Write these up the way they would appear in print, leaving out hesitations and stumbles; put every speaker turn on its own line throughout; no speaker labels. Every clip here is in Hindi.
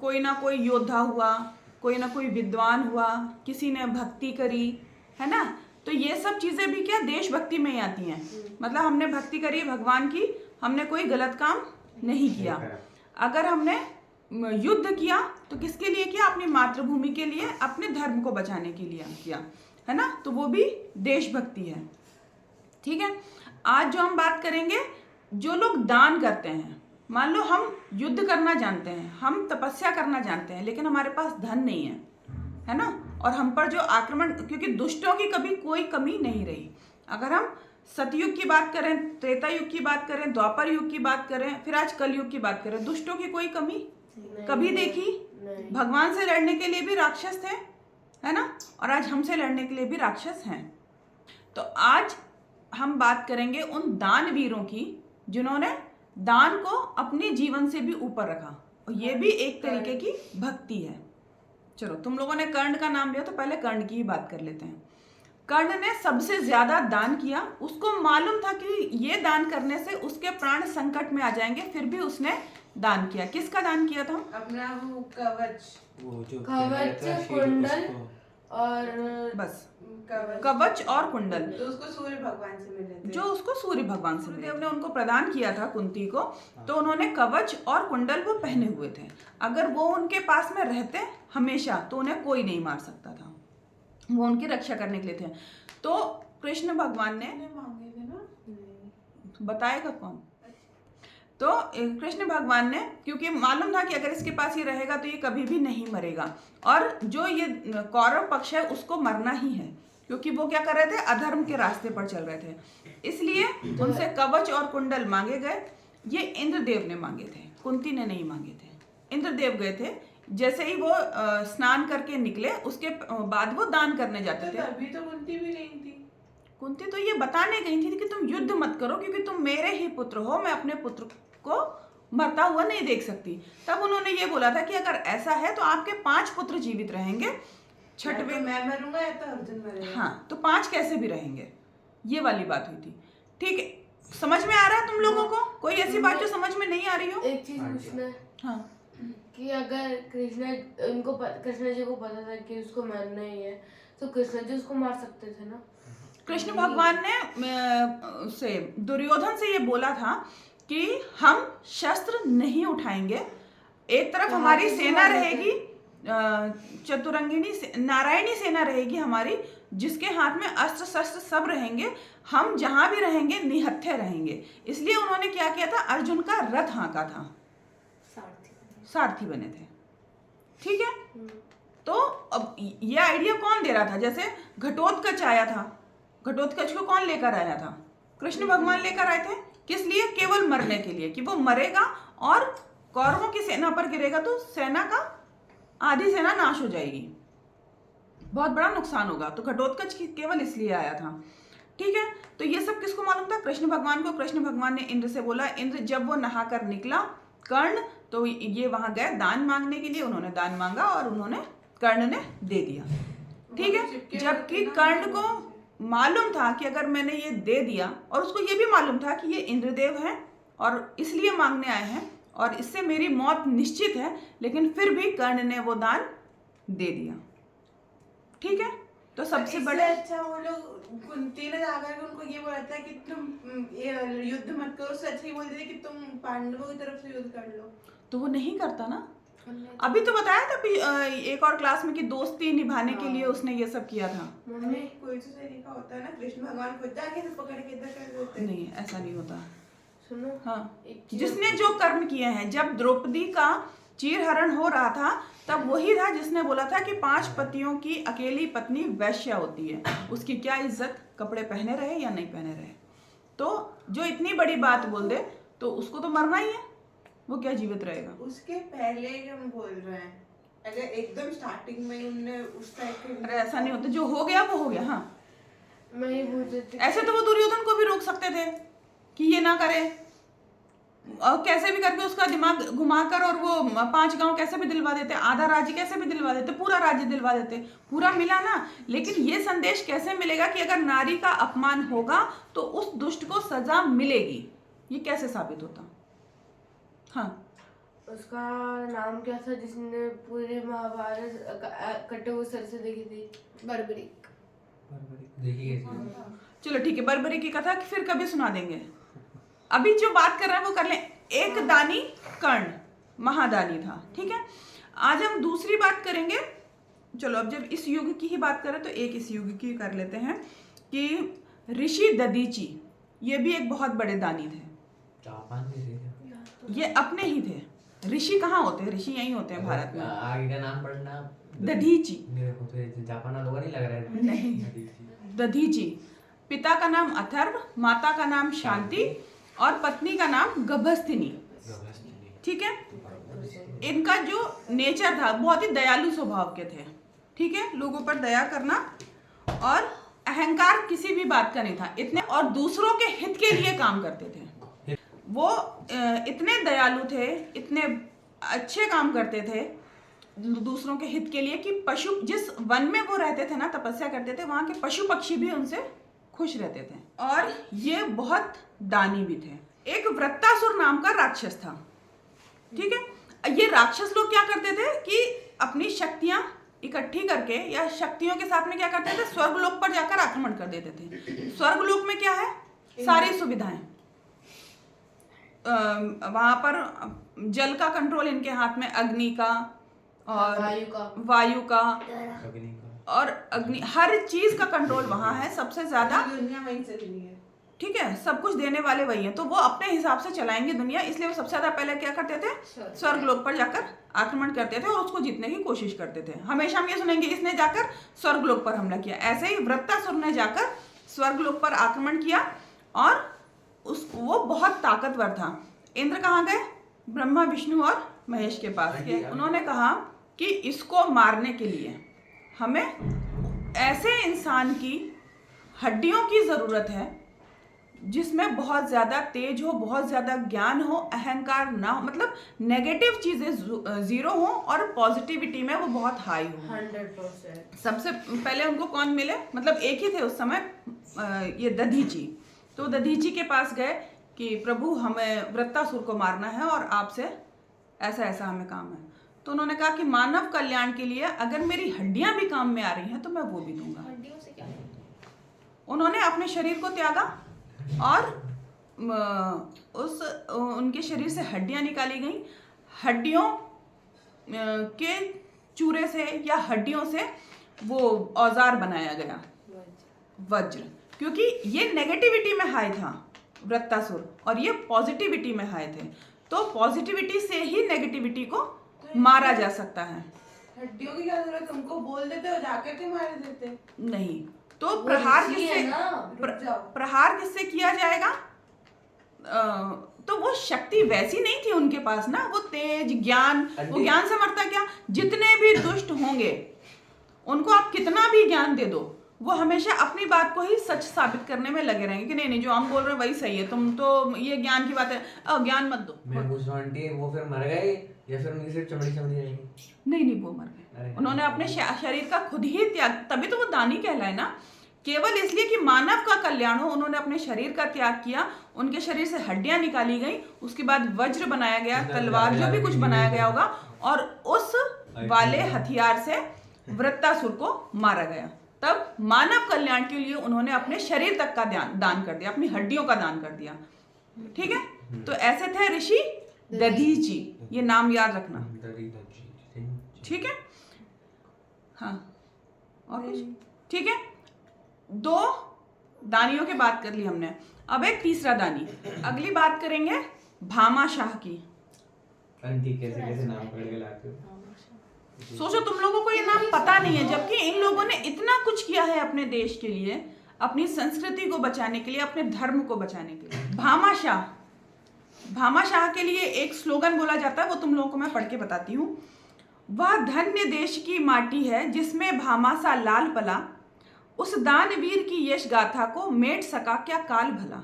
कोई ना कोई योद्धा हुआ, कोई ना कोई विद्वान हुआ, किसी ने भक्ति करी, है ना। तो ये सब चीज़ें भी क्या देशभक्ति में ही आती हैं। मतलब हमने भक्ति करी भगवान की, हमने कोई गलत काम नहीं किया। अगर हमने युद्ध किया तो किसके लिए किया? अपनी मातृभूमि के लिए, अपने धर्म को बचाने के लिए किया, है ना। तो वो भी देशभक्ति है। ठीक है, आज जो हम बात करेंगे, जो लोग दान करते हैं, मान लो हम युद्ध करना जानते हैं, हम तपस्या करना जानते हैं, लेकिन हमारे पास धन नहीं है ना, और हम पर जो आक्रमण, क्योंकि दुष्टों की कभी कोई कमी नहीं रही। अगर हम सतयुग की बात करें, त्रेता युग की बात करें, द्वापर युग की बात करें, फिर आज कलयुग की बात करें, दुष्टों की कोई कमी कभी देखी? भगवान से लड़ने के लिए भी राक्षस थे, है ना, और आज हमसे लड़ने के लिए भी राक्षस हैं। तो आज हम बात करेंगे उन दानवीरों की जिन्होंने दान को अपने जीवन से भी ऊपर रखा, और ये भी एक तरीके की भक्ति है। चलो, तुम लोगों ने कर्ण का नाम लिया तो पहले कर्ण की ही बात कर लेते हैं। कर्ण ने सबसे ज्यादा दान किया। उसको मालूम था कि ये दान करने से उसके प्राण संकट में आ जाएंगे, फिर भी उसने दान किया। किसका दान किया था?
अपना वो कवच,
वो जो
कवच, कुंडल और
बस कवच और कुंडल,
तो उसको सूर्य भगवान से मिले थे,
जो उसको सूर्य भगवान से देव ने उनको प्रदान किया था कुंती को। तो उन्होंने कवच और कुंडल वो पहने हुए थे। अगर वो उनके पास में रहते हमेशा तो उन्हें कोई नहीं मार सकता था, वो उनकी रक्षा करने के लिए थे। तो कृष्ण भगवान ने
मांगे थे ना,
बताएगा कौन? तो कृष्ण भगवान ने, क्योंकि मालूम था कि अगर इसके पास ये रहेगा तो ये कभी भी नहीं मरेगा, और जो ये कौरव पक्ष है उसको मरना ही है, क्योंकि वो क्या कर रहे थे? अधर्म के रास्ते पर चल रहे थे। इसलिए उनसे कवच और कुंडल मांगे गए। ये इंद्रदेव ने मांगे थे, कुंती ने नहीं मांगे थे। इंद्रदेव गए थे, जैसे ही वो स्नान करके निकले उसके बाद वो दान करने जाते थे।
अभी तो कुंती भी नहीं थी।
कुंती तो ये बताने गई थी कि तुम युद्ध मत करो, क्योंकि तुम मेरे ही पुत्र हो, मैं अपने पुत्र को मरता हुआ नहीं देख सकती। तब उन्होंने ये बोला था कि अगर ऐसा है तो आपके 5 पुत्र जीवित रहेंगे, छठवें
मैं मरूंगा या तो अर्जुन मरेगा।
हाँ, तो 5 कैसे भी रहेंगे, ये वाली बात हुई थी। ठीक है, समझ में आ रहा है तुम लोगों को? कोई ऐसी बात जो समझ में नहीं आ रही हो?
एक चीज पूछना है,
हाँ,
कि अगर कृष्ण जी को पता था कि उसको मारना ही है, तो कृष्ण जी उसको मार सकते थे ना?
कृष्ण भगवान ने से दुर्योधन से ये बोला था कि हम शस्त्र नहीं उठाएंगे। एक तरफ हमारी सेना रहेगी, चतुरंगिणी नारायणी सेना रहेगी हमारी, जिसके हाथ में अस्त्र शस्त्र सब रहेंगे। हम जहां भी रहेंगे निहत्थे रहेंगे। इसलिए उन्होंने क्या किया था? अर्जुन का रथ हाँका था, सारथी बने थे। ठीक है, तो अब ये आइडिया कौन दे रहा था? जैसे घटोत्कच आया था, घटोत्कच को कौन लेकर आया था? कृष्ण भगवान लेकर आए थे। किस लिए? केवल मरने के लिए, कि वो मरेगा और कौरवों की सेना पर गिरेगा तो सेना का आधी सेना नाश हो जाएगी, बहुत बड़ा नुकसान होगा। तो घटोत्कच केवल इसलिए आया था। ठीक है, तो ये सब किसको मालूम था? कृष्ण भगवान को। कृष्ण भगवान ने इंद्र से बोला। इंद्र जब वो नहाकर निकला कर्ण, तो ये वहां गए दान मांगने के लिए। उन्होंने दान मांगा और उन्होंने कर्ण ने दे दिया। ठीक है, जबकि कर्ण को मालूम था कि अगर मैंने ये दे दिया, और उसको ये भी मालूम था कि ये इंद्रदेव हैं और इसलिए मांगने आए हैं और इससे मेरी मौत निश्चित है, लेकिन फिर भी कर्ण ने वो दान दे दिया। ठीक है, तो सबसे बड़े
अच्छा वो लोग कुंती ने जाकर उनको ये बोला था कि तुम ये युद्ध मत करो, सच ही बोल देते कि तुम पांडवों की तरफ से युद्ध कर लो,
तो वो नहीं करता ना। अभी तो बताया था एक और क्लास में कि दोस्ती निभाने के लिए उसने ये सब किया था।
मम्मी कोई तो तरीका होता है ना, कृष्ण भगवान खुद जाके तो पकड़ के इधर कर देते।
नहीं, ऐसा नहीं होता।
सुनो,
हाँ, जिसने जो कर्म किए हैं, जब द्रौपदी का चीरहरण हो रहा था तब वही था जिसने बोला था कि 5 पतियों की अकेली पत्नी वैश्या होती है, उसकी क्या इज्जत, कपड़े पहने रहे या नहीं पहने रहे। तो जो इतनी बड़ी बात बोल दे तो उसको तो मरना ही है, वो क्या जीवित रहेगा?
उसके पहले हम बोल रहे हैं, अगर एकदम स्टार्टिंग में उनने उस टाइप के,
अरे ऐसा नहीं होता, जो हो गया वो हो गया। हाँ,
मैं ये पूछ रही थी,
ऐसे तो वो दुर्योधन को भी रोक सकते थे कि ये ना करे, और कैसे भी करके उसका दिमाग घुमाकर और वो 5 गांव कैसे भी दिलवा देते, आधा राज्य कैसे भी दिलवा देते, पूरा राज्य दिलवा देते, पूरा मिला ना। लेकिन ये संदेश कैसे मिलेगा कि अगर नारी का अपमान होगा तो उस दुष्ट को सजा मिलेगी? ये कैसे साबित होता? हाँ,
उसका नाम क्या था जिसने पूरी महाभारत कटे हुए सर से देखी थी?
बर्बरिक।
देखी कैसी?
चलो ठीक है, बर्बरी की कथा फिर कभी सुना देंगे। अभी जो बात कर रहे हैं वो कर लें। एक दानी कर्ण महादानी था, ठीक है। आज हम दूसरी बात करेंगे। चलो अब जब इस युग की ही बात करें तो एक इस युग की कर लेते हैं कि ऋषि दधीची, ये भी एक बहुत बड़े दानी थे।
जापान से थे क्या?
ये अपने ही थे। ऋषि कहाँ होते हैं? ऋषि यहीं होते हैं भारत में।
आगे का नाम पढ़ना।
दधीची।
मेरे को तो जापान वालों का नहीं लग रहा है।
नहीं, दधीची। पिता का नाम अथर्व, माता का नाम शांति और पत्नी का नाम गभस्तिनी, ठीक है। इनका जो नेचर था बहुत ही दयालु स्वभाव के थे, ठीक है। लोगों पर दया करना और अहंकार किसी भी बात का नहीं था इतने, और दूसरों के हित के लिए काम करते थे। वो इतने दयालु थे, इतने अच्छे काम करते थे दूसरों के हित के लिए कि पशु, जिस वन में वो रहते थे ना, तपस्या करते थे, वहाँ के पशु पक्षी भी उनसे खुश रहते थे। और ये बहुत दानी भी थे। एक वृत्तासुर नाम का राक्षस था, ठीक है। ये राक्षस लोग क्या करते थे कि अपनी शक्तियां इकट्ठी करके या शक्तियों के साथ में क्या करते थे, स्वर्गलोक पर जाकर आक्रमण कर देते थे। स्वर्गलोक में क्या है? सारी सुविधाएं। वहां पर जल का कंट्रोल इनके हाथ में, अग्नि का और वायु का और अग्नि, हर चीज का कंट्रोल वहां है सबसे ज्यादा।
दुनिया वहीं से चली है,
ठीक है, सब कुछ देने वाले वही हैं। तो वो अपने हिसाब से चलाएंगे दुनिया, इसलिए वो सबसे ज्यादा पहले क्या करते थे, स्वर्गलोक पर जाकर आक्रमण करते थे और उसको जीतने की कोशिश करते थे। हमेशा हम ये सुनेंगे इसने जाकर स्वर्गलोक पर हमला किया। ऐसे ही वृत्तासुर ने जाकर स्वर्गलोक पर आक्रमण किया और वो बहुत ताकतवर था। इंद्र कहाँ गए? ब्रह्मा विष्णु और महेश के पास गए। उन्होंने कहा कि इसको मारने के लिए हमें ऐसे इंसान की हड्डियों की जरूरत है जिसमें बहुत ज्यादा तेज हो, बहुत ज्यादा ज्ञान हो, अहंकार ना हो, मतलब नेगेटिव चीजें जीरो हो और पॉजिटिविटी में वो बहुत हाई हो।
100%।
सबसे पहले उनको कौन मिले? मतलब एक ही थे उस समय, ये दधीची। तो दधीची के पास गए कि प्रभु हमें वृत्तासुर को मारना है और आपसे ऐसा ऐसा हमें काम है। तो उन्होंने कहा कि मानव कल्याण के लिए अगर मेरी हड्डियां भी काम में आ रही हैं तो मैं वो भी दूंगा।
हड्डियों से क्या?
उन्होंने अपने शरीर को त्यागा और उनके शरीर से हड्डियां निकाली गई। हड्डियों के चूरे से या हड्डियों से वो औजार बनाया गया, वज्र। क्योंकि ये नेगेटिविटी में हाई था वृत्तासुर और ये पॉजिटिविटी में हाई थे, तो पॉजिटिविटी से ही नेगेटिविटी को मारा जा सकता है।
हड्डियों की क्या जरूरत? उनको बोल देते और जाकर के मार देते।
नहीं, तो प्रहार प्रहार किससे किया जाएगा? तो वो शक्ति वैसी नहीं थी उनके पास ना, वो तेज ज्ञान, वो ज्ञान से मरता क्या? जितने भी दुष्ट होंगे उनको आप कितना भी ज्ञान दे दो, वो हमेशा अपनी बात को ही सच साबित करने में लगे रहेंगे कि नहीं नहीं जो हम बोल रहे हैं वही सही है, तुम तो ये ज्ञान की बात है, ज्ञान मत दो।
मैं पूछ रहा हूं आंटी, वो फिर मर गए या फिर उनकी सिर्फ चमड़ी चमड़ी रहेगी?
नहीं नहीं, वो मर गए। उन्होंने अपने शरीर का खुद ही त्याग, तभी तो वो दानी कहलाए ना। केवल इसलिए कि मानव का कल्याण हो, उन्होंने अपने शरीर का त्याग किया। उनके शरीर से हड्डियां निकाली गई, उसके बाद वज्र बनाया गया, तलवार जो भी कुछ बनाया गया होगा, और उस वाले हथियार से वृत्तासुर को मारा गया। तब मानव कल्याण के लिए उन्होंने अपने शरीर तक का दान कर दिया, अपनी हड्डियों का दान कर दिया। ठीक है, तो ऐसे थे ऋषि दधीची, ये नाम याद रखना। ठीक है, हाँ, और कुछ? ठीक है, 2 दानियों की बात कर ली हमने। अब एक तीसरा दानी, अगली बात करेंगे भामाशाह की।
आंटी कैसे कैसे नाम पकड़ के लाते हो?
सोचो तुम लोगों को ये नाम पता नहीं है, जबकि इन लोगों ने इतना कुछ किया है अपने देश के लिए, अपनी संस्कृति को बचाने के लिए, अपने धर्म को बचाने के लिए। भामाशाह, भामाशाह के लिए एक स्लोगन बोला जाता है, वो तुम लोगों को मैं पढ़ के बताती हूँ। वह धन्य देश की माटी है जिसमें भामासा लाल पला, उस दानवीर की यश गाथा को मेट सका क्या काल भला।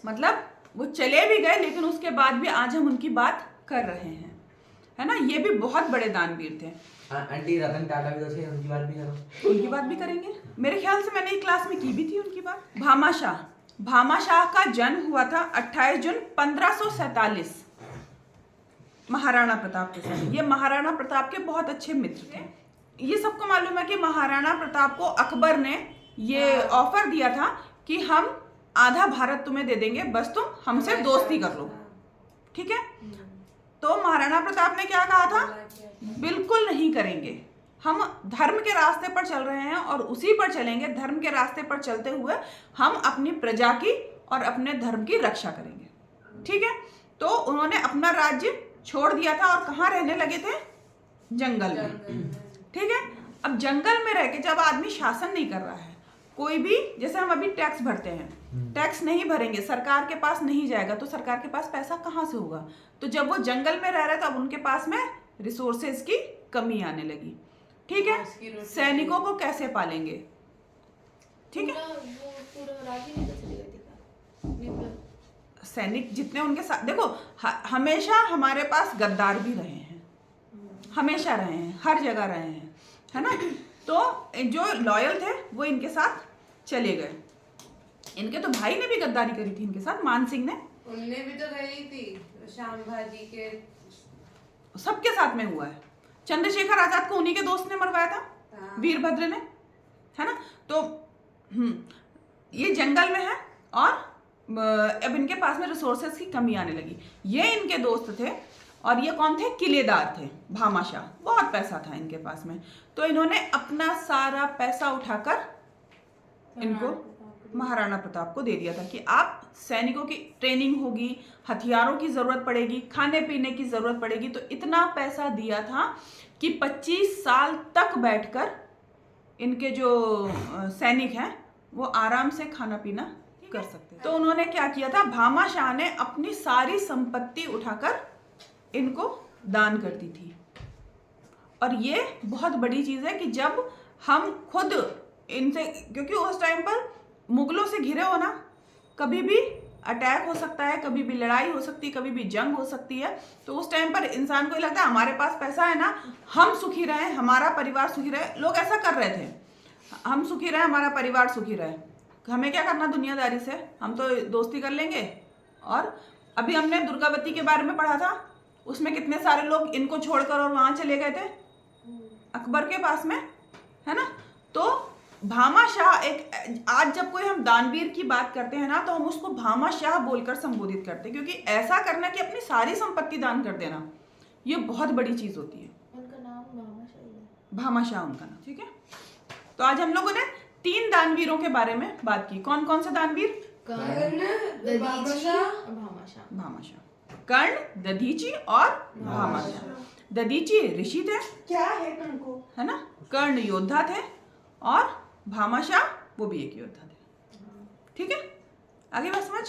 मतलब वो चले भी गए लेकिन उसके बाद भी आज हम उनकी बात कर रहे हैं, है ना। ये भी बहुत बड़े दानवीर थे।
आंटी रतन टाटा भी तो थे, उनकी बात भी करो।
उनकी बात भी करेंगे, मेरे ख्याल से मैंने एक क्लास में की भी थी उनकी बात। भामाशाह, भामाशाह का जन्म हुआ था 28 जून 1547 महाराणा प्रताप के साथ। ये महाराणा प्रताप के बहुत अच्छे मित्र थे। ये सबको मालूम है कि महाराणा प्रताप को अकबर ने ये ऑफर दिया था कि हम आधा भारत तुम्हें दे देंगे, बस तुम हमसे दोस्ती कर लो, ठीक है। तो महाराणा प्रताप ने क्या कहा था, बिल्कुल नहीं करेंगे, हम धर्म के रास्ते पर चल रहे हैं और उसी पर चलेंगे। धर्म के रास्ते पर चलते हुए हम अपनी प्रजा की और अपने धर्म की रक्षा करेंगे, ठीक है। तो उन्होंने अपना राज्य छोड़ दिया था और कहाँ रहने लगे थे, जंगल में, ठीक है। अब जंगल में रह के जब आदमी शासन नहीं कर रहा है, कोई भी, जैसे हम अभी टैक्स भरते हैं, टैक्स नहीं भरेंगे, सरकार के पास नहीं जाएगा, तो सरकार के पास पैसा कहाँ से होगा। तो जब वो जंगल में रह रहे तो अब उनके पास में रिसोर्सेज की कमी आने लगी, ठीक है। सैनिकों को कैसे पालेंगे, ठीक है। सैनिक जितने उनके साथ, देखो हमेशा हमारे पास गद्दार भी रहे हैं, हमेशा रहे हैं, हर जगह रहे हैं, है ना। तो जो लॉयल थे वो इनके साथ चले गए। इनके तो भाई ने भी गद्दारी करी थी इनके साथ, मान सिंह ने,
उनने भी तो करी थी श्याम भाजी के,
सबके साथ में हुआ है। चंद्रशेखर आजाद को उन्हीं के दोस्त ने मरवाया था, वीरभद्र ने, है ना। तो ये जंगल में है और अब इनके पास में रिसोर्सेज की कमी आने लगी। ये इनके दोस्त थे और ये कौन थे, किलेदार थे, भामाशाह। बहुत पैसा था इनके पास में, तो इन्होंने अपना सारा पैसा उठाकर इनको महाराणा प्रताप को दे दिया था कि आप सैनिकों की ट्रेनिंग होगी, हथियारों की जरूरत पड़ेगी, खाने पीने की जरूरत पड़ेगी। तो इतना पैसा दिया था कि 25 साल तक बैठकर इनके जो सैनिक हैं वो आराम से खाना पीना कर सकते। तो उन्होंने क्या किया था, भामाशाह ने अपनी सारी संपत्ति उठाकर इनको दान कर दी थी। और ये बहुत बड़ी चीज है कि जब हम खुद इनसे, क्योंकि उस टाइम पर मुगलों से घिरे हो ना, कभी भी अटैक हो सकता है, कभी भी लड़ाई हो सकती है, कभी भी जंग हो सकती है। तो उस टाइम पर इंसान को लगता है हमारे पास पैसा है ना, हम सुखी रहें, हमारा परिवार सुखी रहे। लोग ऐसा कर रहे थे, हम सुखी रहे, हमारा परिवार सुखी रहे, हमें क्या करना दुनियादारी से, हम तो दोस्ती कर लेंगे। और अभी हमने दुर्गावती के बारे में पढ़ा था, उसमें कितने सारे लोग इनको छोड़कर और वहां चले गए थे अकबर के पास में, है ना। तो भामाशाह एक, आज जब कोई हम दानवीर की बात करते हैं ना, तो हम उसको भामाशाह बोलकर संबोधित करते हैं, क्योंकि ऐसा करना कि अपनी सारी संपत्ति दान कर देना, ये बहुत बड़ी चीज होती है।
उनका नाम भामाशाह है,
भामाशाह उनका नाम, ठीक है। तो आज हम लोगों ने 3 दानवीरों के बारे में बात की। कौन कौन से दानवीर,
कर्ण, दधीची और भामाशाह।
भामाशाह, कर्ण, दधीची और भामाशाह। दधीची ऋषि थे,
क्या है तुमको,
है ना। कर्ण योद्धा थे और भामाशाह वो भी एक योद्धा थे, ठीक है। आगे बात समझ।